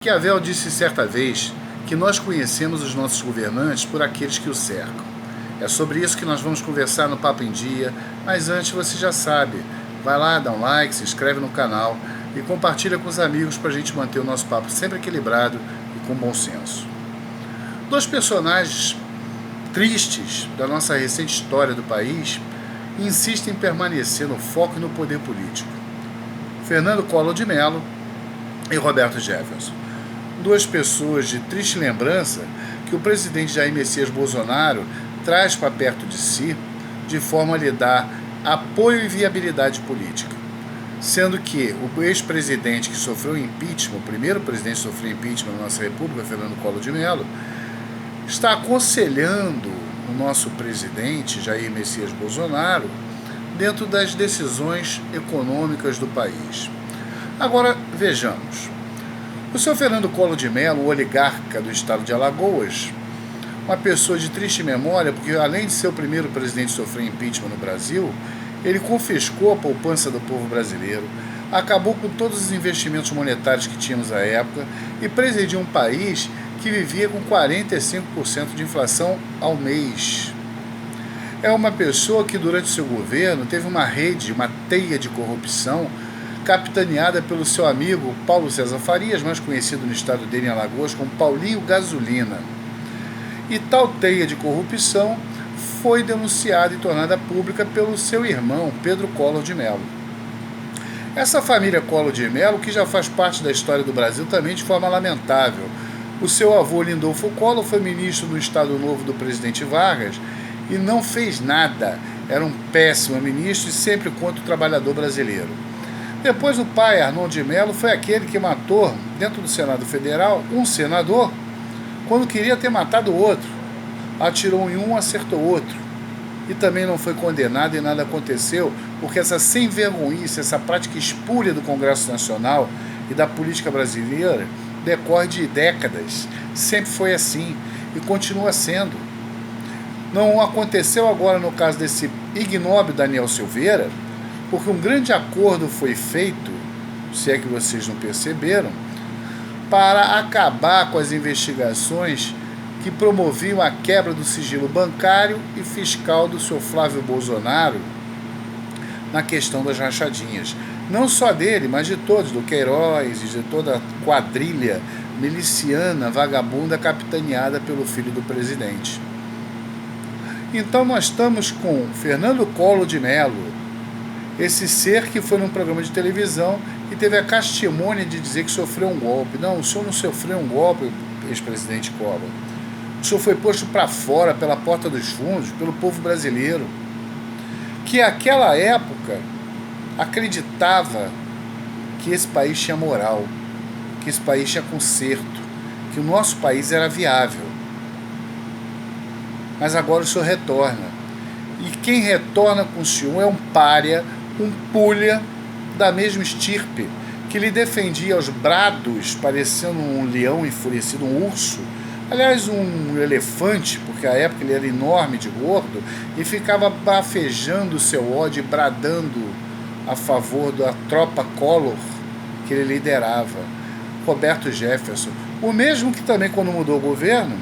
Maquiavel disse certa vez que nós conhecemos os nossos governantes por aqueles que os cercam. É sobre isso que nós vamos conversar no Papo em Dia, mas antes você já sabe, vai lá, dá um like, se inscreve no canal e compartilha com os amigos para a gente manter o nosso papo sempre equilibrado e com bom senso. Dois personagens tristes da nossa recente história do país insistem em permanecer no foco e no poder político. Fernando Collor de Mello e Roberto Jefferson. Duas pessoas de triste lembrança que o presidente Jair Messias Bolsonaro traz para perto de si de forma a lhe dar apoio e viabilidade política. Sendo que o ex-presidente que sofreu impeachment, o primeiro presidente que sofreu impeachment na nossa república, Fernando Collor de Mello, está aconselhando o nosso presidente Jair Messias Bolsonaro dentro das decisões econômicas do país. Agora, vejamos. O senhor Fernando Collor de Mello, o oligarca do estado de Alagoas, uma pessoa de triste memória, porque além de ser o primeiro presidente a sofrer impeachment no Brasil, ele confiscou a poupança do povo brasileiro, acabou com todos os investimentos monetários que tínhamos à época e presidiu um país que vivia com 45% de inflação ao mês. É uma pessoa que durante seu governo teve uma rede, uma teia de corrupção capitaneada pelo seu amigo Paulo César Farias, mais conhecido no estado dele em Alagoas como Paulinho Gasolina. E tal teia de corrupção foi denunciada e tornada pública pelo seu irmão Pedro Collor de Mello. Essa família Collor de Mello, que já faz parte da história do Brasil também de forma lamentável. O seu avô Lindolfo Collor foi ministro do Estado Novo do presidente Vargas e não fez nada. Era um péssimo ministro e sempre contra o trabalhador brasileiro. Depois o pai, Arnon de Mello, foi aquele que matou, dentro do Senado Federal, um senador, quando queria ter matado outro. Atirou em um, acertou outro. E também não foi condenado e nada aconteceu, porque essa sem-vergonhice, essa prática espúria do Congresso Nacional e da política brasileira decorre de décadas. Sempre foi assim e continua sendo. Não aconteceu agora no caso desse ignóbil Daniel Silveira, porque um grande acordo foi feito, se é que vocês não perceberam, para acabar com as investigações que promoviam a quebra do sigilo bancário e fiscal do senhor Flávio Bolsonaro na questão das rachadinhas. Não só dele, mas de todos, do Queiroz e de toda a quadrilha miliciana, vagabunda, capitaneada pelo filho do presidente. Então nós estamos com Fernando Collor de Mello, esse ser que foi num programa de televisão e teve a castimônia de dizer que sofreu um golpe. Não, o senhor não sofreu um golpe, ex-presidente Collor. O senhor foi posto para fora, pela porta dos fundos, pelo povo brasileiro, que naquela época acreditava que esse país tinha moral, que esse país tinha conserto, que o nosso país era viável. Mas agora o senhor retorna. E quem retorna com o senhor é um pária, um pulha da mesma estirpe, que lhe defendia aos brados, parecendo um leão enfurecido, um urso, aliás, um elefante, porque à época ele era enorme de gordo, e ficava bafejando o seu ódio e bradando a favor da tropa Collor que ele liderava, Roberto Jefferson, o mesmo que também quando mudou o governo,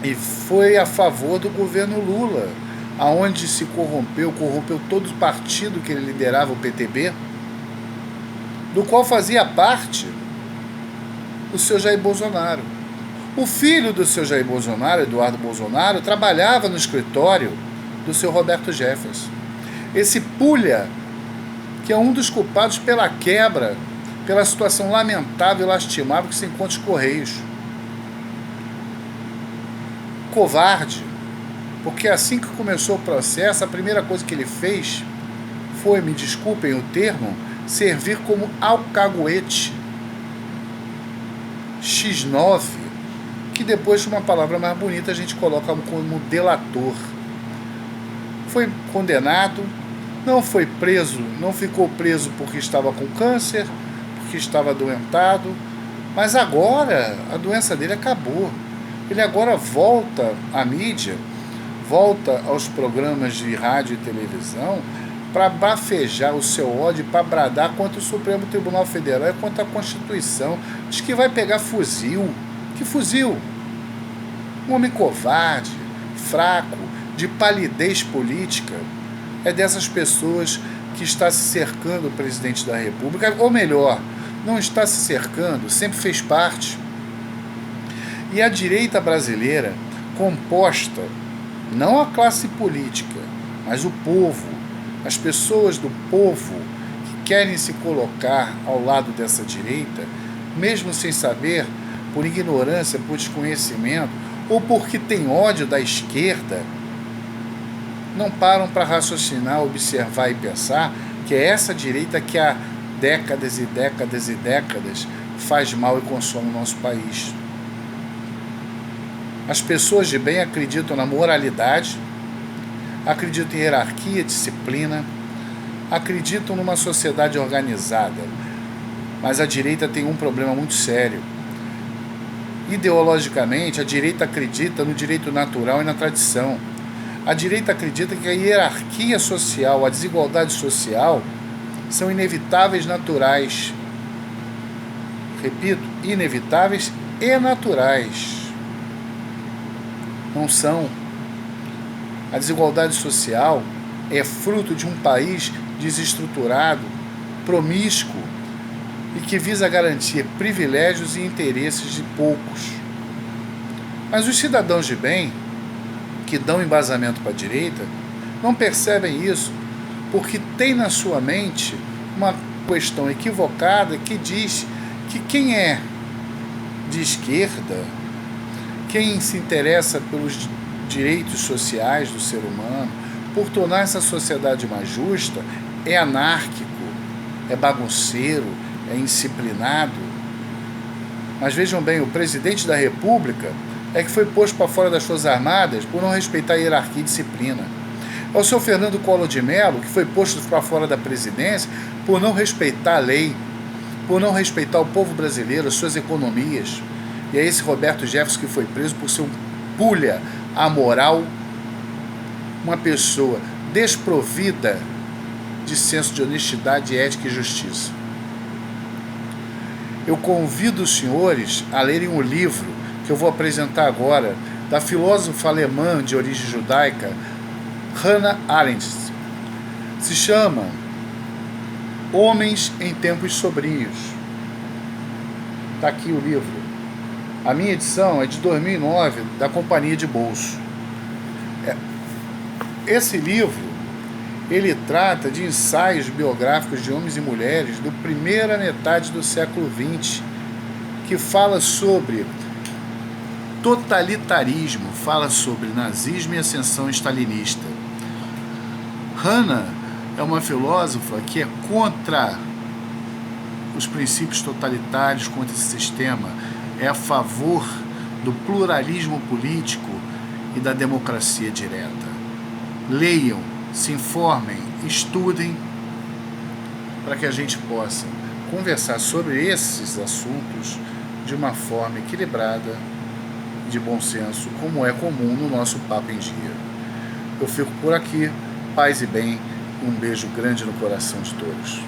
e foi a favor do governo Lula, aonde se corrompeu todo o partido que ele liderava, o PTB, do qual fazia parte o seu Jair Bolsonaro. O filho do seu Jair Bolsonaro, Eduardo Bolsonaro, trabalhava no escritório do seu Roberto Jefferson. Esse pulha, que é um dos culpados pela quebra, pela situação lamentável e lastimável que se encontra os Correios. Covarde, porque assim que começou o processo, a primeira coisa que ele fez foi, me desculpem o termo, servir como alcaguete X9, que depois de uma palavra mais bonita a gente coloca como delator. Foi condenado, não foi preso, não ficou preso porque estava com câncer, porque estava adoentado, mas agora a doença dele acabou. Ele agora volta à mídia, volta aos programas de rádio e televisão para bafejar o seu ódio, para bradar contra o Supremo Tribunal Federal e contra a Constituição. Diz que vai pegar fuzil. Que fuzil? Um homem covarde, fraco, de palidez política. É dessas pessoas que está se cercando o presidente da República, ou melhor, não está se cercando, sempre fez parte. E a direita brasileira, composta, não a classe política, mas o povo, as pessoas do povo que querem se colocar ao lado dessa direita, mesmo sem saber, por ignorância, por desconhecimento, ou porque tem ódio da esquerda, não param para raciocinar, observar e pensar que é essa direita que há décadas e décadas e décadas faz mal e consome o nosso país. As pessoas de bem acreditam na moralidade, acreditam em hierarquia, disciplina, acreditam numa sociedade organizada. Mas a direita tem um problema muito sério. Ideologicamente, a direita acredita no direito natural e na tradição. A direita acredita que a hierarquia social, a desigualdade social, são inevitáveis naturais. Repito, inevitáveis e naturais. Não são. A desigualdade social é fruto de um país desestruturado, promíscuo e que visa garantir privilégios e interesses de poucos. Mas os cidadãos de bem, que dão embasamento para a direita, não percebem isso, porque tem na sua mente uma questão equivocada que diz que quem é de esquerda, quem se interessa pelos direitos sociais do ser humano, por tornar essa sociedade mais justa, é anárquico, é bagunceiro, é indisciplinado. Mas vejam bem, o presidente da República é que foi posto para fora das Forças Armadas por não respeitar a hierarquia e disciplina. É o senhor Fernando Collor de Mello, que foi posto para fora da presidência por não respeitar a lei, por não respeitar o povo brasileiro, as suas economias. E é esse Roberto Jefferson que foi preso por ser um pulha amoral, uma pessoa desprovida de senso de honestidade, ética e justiça. Eu convido os senhores a lerem um livro que eu vou apresentar agora, da filósofa alemã de origem judaica, Hannah Arendt. Se chama Homens em Tempos Sombrios. Está aqui o livro. A minha edição é de 2009, da Companhia de Bolso. Esse livro, ele trata de ensaios biográficos de homens e mulheres do primeira metade do século XX, que fala sobre totalitarismo, fala sobre nazismo e ascensão stalinista. Hannah é uma filósofa que é contra os princípios totalitários, contra esse sistema, é a favor do pluralismo político e da democracia direta. Leiam, se informem, estudem, para que a gente possa conversar sobre esses assuntos de uma forma equilibrada, de bom senso, como é comum no nosso Papo em Dia. Eu fico por aqui, paz e bem, um beijo grande no coração de todos.